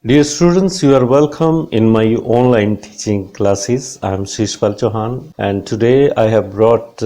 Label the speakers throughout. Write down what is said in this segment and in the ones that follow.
Speaker 1: Dear students, you are welcome in my online teaching classes. I am Shishpal Chauhan and today I have brought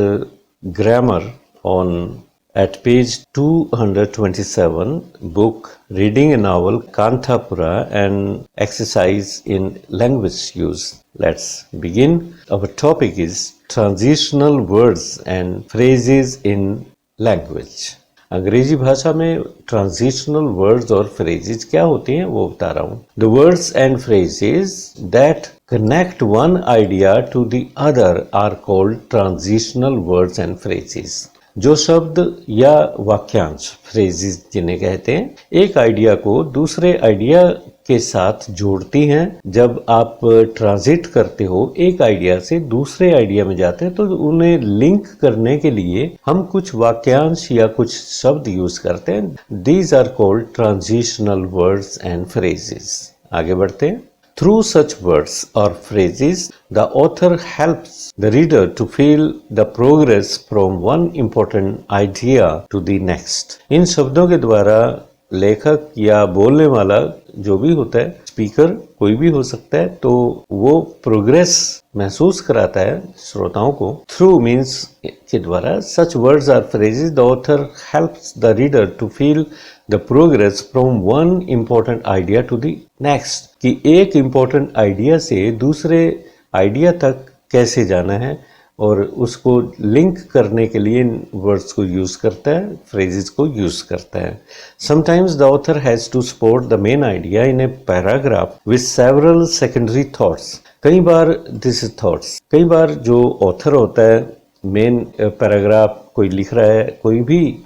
Speaker 1: grammar on at page 227, book Reading a Novel Kanthapura and exercise in language use. Let's begin. Our topic is transitional words and phrases in language. अंग्रेजी भाषा में transitional words और phrases क्या होते हैं वो बता रहा हूं. The words and phrases that connect one idea to the other are called transitional words and phrases. जो शब्द या वाक्यांश फ्रेजेस जिन्हें कहते हैं एक आइडिया को दूसरे आइडिया के साथ जोड़ती हैं. जब आप ट्रांजिट करते हो एक आइडिया से दूसरे आइडिया में जाते हैं तो उन्हें लिंक करने के लिए हम कुछ वाक्यांश या कुछ शब्द यूज करते हैं. These are called transitional words and phrases. आगे बढ़ते हैं. Through such words or phrases, the author helps the reader to feel the progress from one important idea to the next. इन शब्दों के द्वारा लेखक या बोलने वाला जो भी होता है, स्पीकर कोई भी हो सकता है, तो वो प्रोग्रेस महसूस कराता है श्रोताओं को. थ्रू मीन्स के द्वारा. Such words or phrases the author helps the reader to feel the progress from one important idea to the next. कि एक इम्पोर्टेंट आइडिया से दूसरे आइडिया तक कैसे जाना है और उसको लिंक करने के लिए वर्ड्स को यूज करता है, फ्रेजेस को यूज करता है. Sometimes the author has to support the main idea in a paragraph with several secondary thoughts. कई बार दिस इज थॉट्स. कई बार जो ऑथर होता है मेन पैराग्राफ कोई लिख रहा है, कोई भी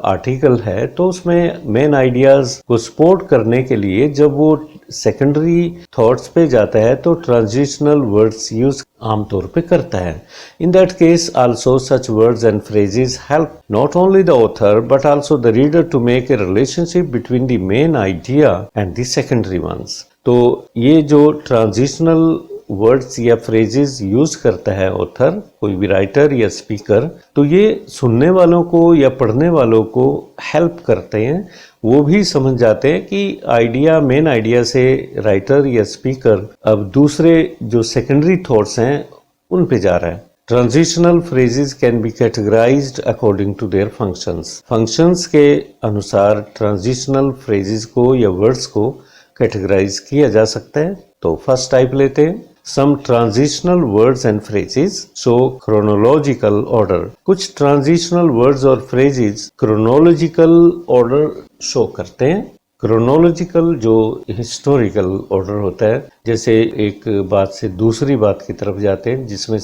Speaker 1: आर्टिकल है, तो उसमें मेन आइडियाज को सपोर्ट करने के लिए जब वो सेकेंडरी थॉट्स पे जाता है तो ट्रांजिशनल वर्ड्स यूज आमतौर पे करता है. In that case also such words and phrases help not only the author but also the reader to make a relationship between the main idea and the secondary ones. तो ये जो transitional words या phrases use करता है author, कोई भी writer या speaker, तो ये सुनने वालों को या पढ़ने वालों को हेल्प करते हैं. वो भी समझ जाते हैं कि आइडिया मेन आइडिया से राइटर या स्पीकर अब दूसरे जो सेकेंडरी थॉट्स हैं उन पे जा रहा है. Transitional phrases can be categorised according to their functions. Functions के अनुसार ट्रांजिशनल फ्रेजेस को या वर्ड्स को कैटेगराइज किया जा सकता है. तो फर्स्ट टाइप लेते हैं. Some transitional words and phrases show chronological order. कुछ transitional words और phrases chronological order show करते हैं. chronological जो historical order होता है, जैसे एक बात से दूसरी बात की तरफ जाते हैं, जिसमें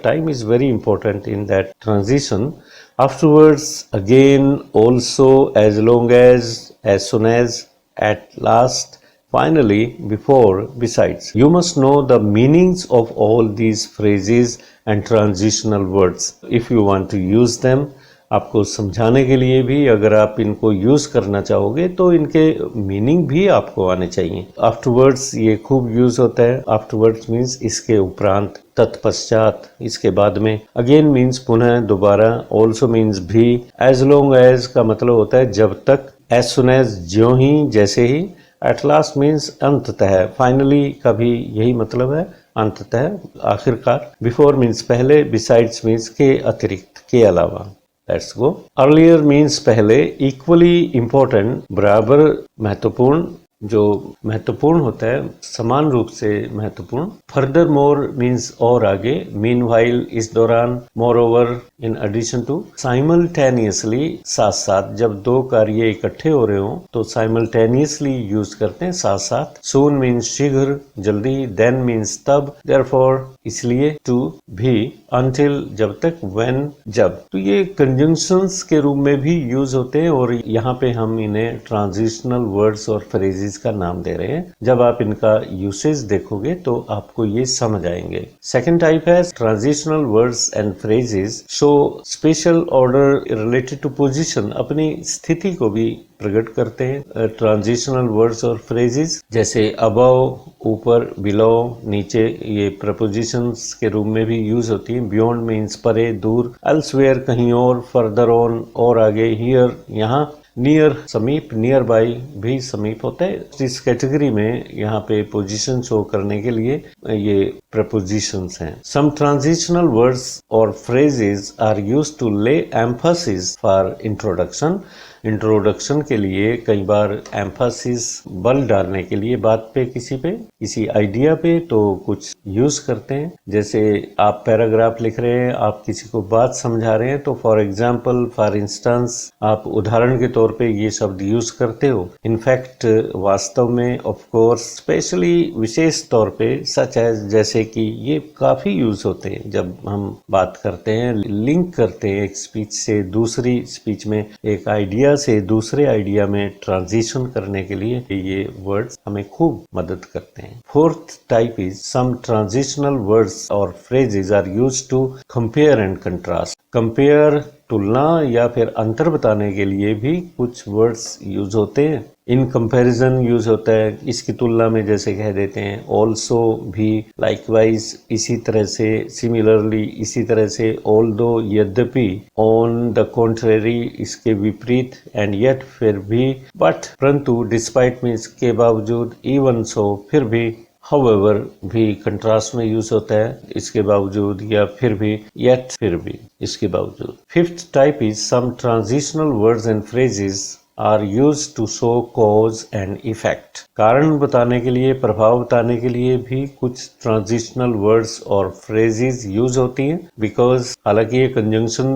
Speaker 1: time is very important in that transition. Afterwards, again, also, as long as soon as, at last, finally, before, besides. You must know the meanings of all these phrases and transitional words if you want to use them. आपको समझाने के लिए भी अगर आप इनको use करना चाहोगे तो इनके मीनिंग भी आपको आने चाहिए. आफ्टरवर्ड्स ये खूब यूज होता है. आफ्टरवर्ड्स मीन्स इसके उपरांत, तत्पश्चात, इसके बाद में. अगेन मीन्स पुनः, दोबारा. ऑल्सो मीन्स भी. एज लॉन्ग एज का मतलब होता है जब तक. एज सुन एज ज्यों ही, जैसे ही. एट लास्ट मीन्स अंततः. फाइनली का भी यही मतलब है, अंततः, आखिरकार. बिफोर मीन्स पहले. बिसाइड्स मीन्स के अतिरिक्त, के अलावा. Let's go. अर्लियर मीन्स पहले. इक्वली इम्पोर्टेंट, बराबर महत्वपूर्ण. जो महत्वपूर्ण होता है समान रूप से महत्वपूर्ण. फर्दर मोर मीन्स और आगे. मीन वाइल इस दौरान. Moreover in addition to. Simultaneously साथ साथ. जब दो कार्य इकट्ठे हो रहे हो तो साइमल्टेनियसली यूज करते हैं, साथ साथ. सून मीन्स शीघ्र, जल्दी. देन मीन्स तब. देयरफॉर इसलिए. टू भी. अनटिल जब तक. व्हेन जब. तो ये कंजंक्शंस के रूप में भी यूज होते हैं और यहाँ पे हम इन्हें ट्रांजिशनल वर्ड्स और फ्रेजेस का नाम दे रहे हैं. जब आप इनका यूसेज देखोगे तो आपको ये समझ आएंगे. सेकंड टाइप है transitional words and phrases show spatial order related to position. अपनी स्थिति को भी प्रकट करते हैं ट्रांजिशनल वर्ड्स और फ्रेजेस. जैसे अबव, ऊपर, बिलो, नीचे, ये प्रपोजिशंस के रूप में भी यूज होती है. बियॉन्ड मीन्स परे, दूर. एल्सवेयर कहीं और. फर्दर ऑन और आगे. हियर यहाँ. नियर समीप, नियर बाई भी समीप होता है। इस कैटेगरी में यहाँ पे पोजीशन शो करने के लिए ये प्रपोजिशंस हैं। सम ट्रांजिशनल वर्ड्स और फ्रेजेस आर यूज्ड टू ले एम्फेसिस फॉर इंट्रोडक्शन। इंट्रोडक्शन के लिए कई बार एम्फेसिस बल डालने के लिए बात पे किसी आइडिया पे तो कुछ यूज करते हैं। जैसे आप पैराग्राफ लिख रहे हैं, आप किसी को बात समझा रहे हैं, तो फॉर एग्जाम्पल, फॉर इंस्टेंस, आप उदाहरण के तौर पे ये शब्द यूज करते हो। इनफैक्ट वास्तव में ऑफ कोर्स स्पेशली विशेष तौर पे सच है, जैसे कि ये काफी यूज होते हैं जब हम बात करते हैं, लिंक करते हैं एक स्पीच से दूसरी स्पीच में, एक आइडिया से दूसरे आइडिया में ट्रांजिशन करने के लिए ये वर्ड्स हमें खूब मदद करते हैं। Fourth type is some transitional words और phrases are used to compare and contrast. Compare, तुलना या फिर अंतर बताने के लिए भी कुछ वर्ड्स यूज होते हैं। इन कंपैरिजन यूज होता है, इसकी तुलना में जैसे कह देते हैं। ऑल्सो भी, लाइकवाइज इसी तरह से, सिमिलरली इसी तरह से, ऑल्दो यद्यपि, ऑन द कॉन्ट्रेरी इसके विपरीत, एंड येट फिर भी, बट परंतु, डिस्पाइट मीन्स के बावजूद, इवन सो फिर भी, हाउएवर भी कंट्रास्ट में यूज होता है, इसके बावजूद, या फिर भी, येट फिर भी, इसके बावजूद। Fifth type is some transitional words and phrases are use to show cause and effect. कारण बताने के लिए, प्रभाव बताने के लिए भी कुछ ट्रांजिशनल वर्ड्स और फ्रेजेस यूज होती हैं। बिकॉज, हालांकि ये कंजंक्शन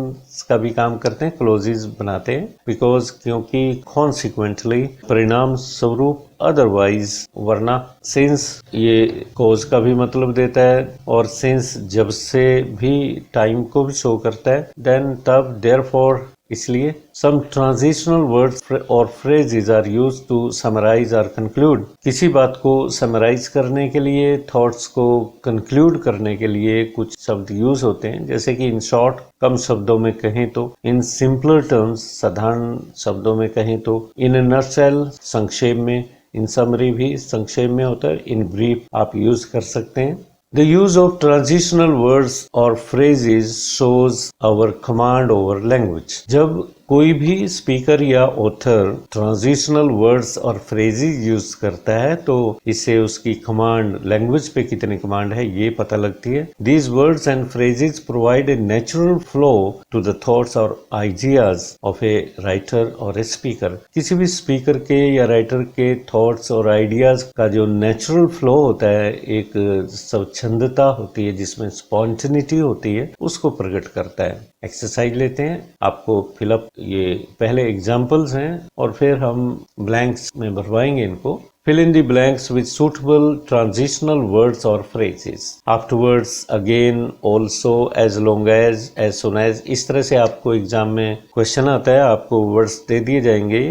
Speaker 1: का भी काम करते हैं, क्लोजेस बनाते हैं। बिकॉज, क्योंकि, कॉन्सिक्वेंटली परिणाम स्वरूप, अदरवाइज वरना, सिंस ये कॉज का भी मतलब देता है, और सिंस जब से भी टाइम को भी शो करता है, देन तब, देयरफॉर इसलिए। सम ट्रांजिशनल वर्ड्स और phrases are used to summarize और कंक्लूड। किसी बात को समराइज करने के लिए, थॉट्स को कंक्लूड करने के लिए कुछ शब्द यूज होते हैं। जैसे कि इन शॉर्ट, कम शब्दों में कहें तो, इन सिंपलर टर्म्स, साधारण शब्दों में कहें तो, इन ए नटशेल, संक्षेप में, इन समरी भी संक्षेप में होता है, इन ब्रीफ आप यूज कर सकते हैं। The use of transitional words or phrases shows our command over language. जब कोई भी स्पीकर या ऑथर ट्रांजिशनल वर्ड्स और फ्रेजेस यूज करता है तो इससे उसकी कमांड, लैंग्वेज पे कितनी कमांड है ये पता लगती है। These words and phrases provide a natural flow to the thoughts or ideas of a writer or a speaker. किसी भी स्पीकर के या राइटर के थॉट्स और आइडियाज का जो नेचुरल फ्लो होता है, एक स्वच्छंदता होती है जिसमें स्पॉन्टेनिटी होती है, उसको प्रकट करता है। एक्सरसाइज लेते हैं, आपको फिलअप, ये पहले एग्जाम्पल्स हैं और फिर हम ब्लैंक्स में भरवाएंगे इनको। Fill in the blanks with suitable transitional words or phrases. Afterwards, again, also, as long as soon as, इस तरह से आपको एग्जाम में क्वेश्चन आता है, आपको वर्ड्स दे दिए जाएंगे,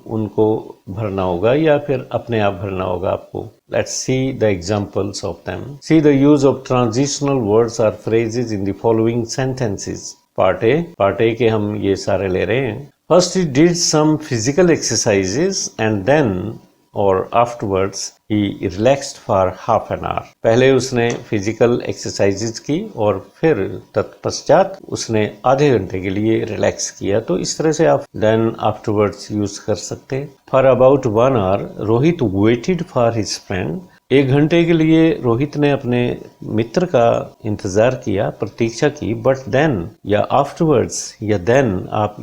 Speaker 1: उनको भरना होगा या फिर अपने आप भरना होगा आपको। Let's see the examples of them. See the use of transitional words or phrases in the following sentences. Part A के हम ये सारे ले रहे हैं। First, he did some physical exercises and then or afterwards he relaxed for half an hour. पहले उसने physical exercises की और फिर तत्पश्चात उसने आधे घंटे के लिए रिलैक्स किया। तो इस तरह से आप then afterwards यूज कर सकते हैं। For about 1 hour, Rohit waited for his friend. 1 घंटे के लिए रोहित ने अपने मित्र का इंतजार किया, प्रतीक्षा की। बट देन या आफ्टरवर्ड्स या देन आप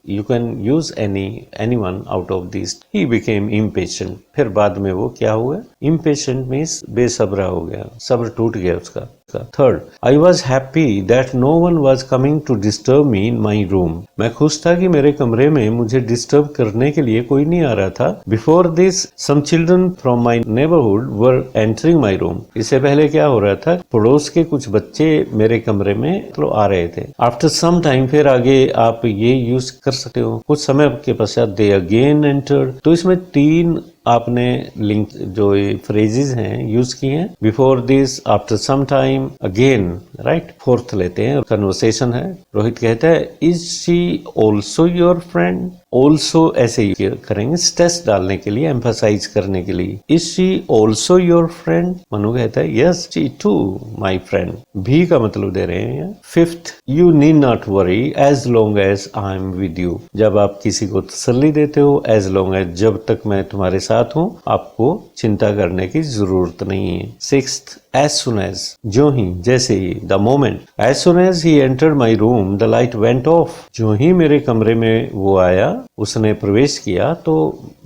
Speaker 1: you can use anyone out of these. He became impatient. फिर बाद में वो क्या हुआ? Impatient means बेसब्रा हो गया, सब्र टूट गया उसका। Third, I was happy that no one was coming to disturb me in my room. मैं खुश था कि मेरे कमरे में मुझे डिस्टर्ब करने के लिए कोई नहीं आ रहा था। Before this, some children from my neighborhood were entering my room. इससे पहले क्या हो रहा था? पड़ोस के कुछ बच्चे मेरे कमरे में आ रहे थे। After some time, फिर आगे आप ये यूज कर सकते हो, कुछ समय के पश्चात they again entered. तो इसमें 3 आपने लिंक जो ये फ्रेजेस हैं यूज किए हैं। Before this, after some time, again, right. Fourth लेते हैं, कन्वर्सेशन है। रोहित कहता है is she also your friend. Also ऐसे ही करेंगे स्ट्रेस डालने के लिए, एम्फसाइज करने के लिए। Is she also your friend. Manu कहता है yes she too my friend. भी का मतलब दे रहे हैं। Fifth, you need not worry as long as I am with you. जब आप किसी को तसल्ली देते हो, एज लॉन्ग एज, जब तक मैं तुम्हारे साथ हूं, आपको चिंता करने की जरूरत नहीं है। सिक्स्थ, as soon as, जो ही, जैसे ही, the moment, as soon as he entered my room the light went off। जो ही मेरे कमरे में वो आया, उसने प्रवेश किया तो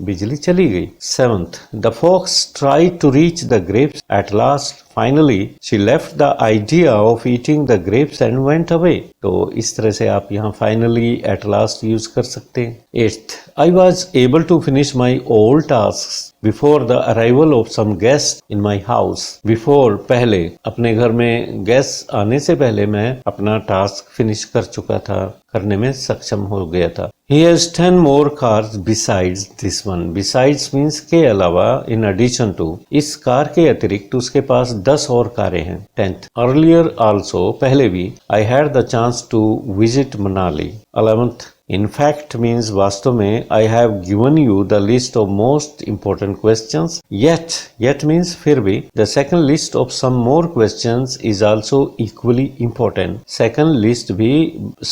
Speaker 1: बिजली चली गई। Seventh, the fox tried to reach the grapes at last, finally she left the idea of eating the grapes and went away। तो इस तरह से आप यहाँ finally at last यूज कर सकते हैं। Eighth, I was able to finish my all tasks before the arrival of some guests in my house। Before, पहले, अपने घर में गेस्ट आने से पहले मैं अपना टास्क फिनिश कर चुका था, करने में सक्षम हो गया था। He has 10 more cars besides this one। Besides means के अलावा, in addition to, इस कार के अतिरिक्त उसके पास 10 और कारें हैं। 10th, earlier also, पहले भी, I had the chance to visit Manali। 11th, in fact means वास्तव में, I have given you the list of most important questions, yet means फिर भी, the second list of some more questions is also equally important। second list भी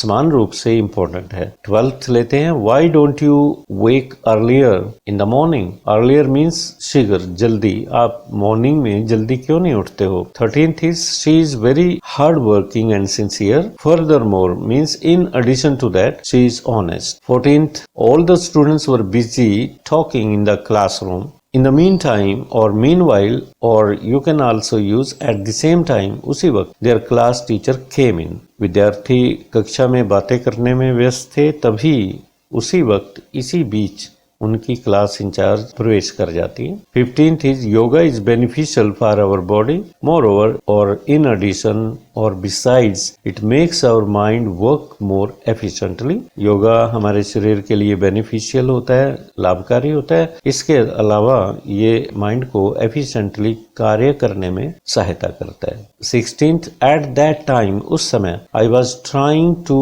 Speaker 1: समान रूप से important है। 12th लेते हैं, why don't you wake earlier in the morning। earlier means शीघ्र, जल्दी, आप मॉर्निंग में जल्दी क्यों नहीं उठते हो। 13th is, she is very hard working and sincere। furthermore means in addition to that, she is honest। 14th, all the students were busy talking in the classroom। In the meantime or meanwhile, or you can also use at the same time, उसी वक्त, their class teacher came in। विद्यार्थी कक्षा में बातें करने में व्यस्त थे, तभी उसी वक्त, इसी बीच उनकी क्लास इंचार्ज प्रवेश कर जाती है। 15th is, yoga is beneficial for our body, moreover or in addition or besides, it makes our mind work more efficiently। Yoga हमारे शरीर के लिए बेनिफिशियल होता है, लाभकारी होता है। इसके अलावा ये माइंड को एफिशिएंटली कार्य करने में सहायता करता है। 16th, at that time, उस समय, I was trying to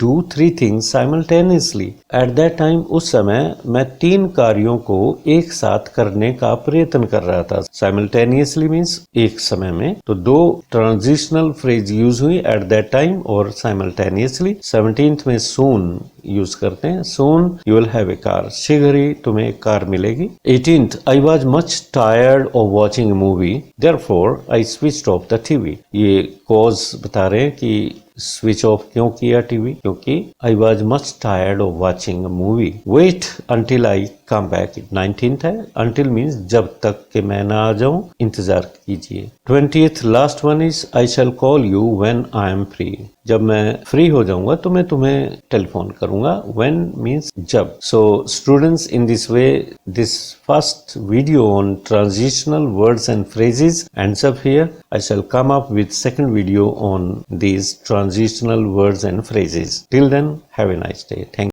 Speaker 1: do 3 things simultaneously। at that time, उस समय मैं 3 कार्यों को एक साथ करने का प्रयत्न कर रहा था। साइमल्टेनियसली मीन्स एक समय में। तो 2 ट्रांजिशनल फ्रेज यूज हुई, एट दैट टाइम और साइमल्टेनियसली। 17th में सून यूज करते हैं, soon you will have a car, शीघ्र ही तुम्हें एक कार मिलेगी। 18th, I was much tired of watching A movie, therefore I switched off the TV. ये कॉज बता रहे हैं कि स्विच ऑफ क्यों किया टीवी, क्योंकि I was much tired of watching a movie. Wait until I come back. 19th है, until means जब तक कि मैं ना आ जाऊं, इंतजार कीजिए। 20th, last one is, I shall call you when I am free. जब मैं फ्री हो जाऊंगा तो मैं तुम्हें टेलीफोन करूंगा। व्हेन मीन्स जब। So students, in this way this first video on transitional words and phrases ends up here। I shall come up with second video on these transitional words and phrases। Till then, have a nice day। Thank you।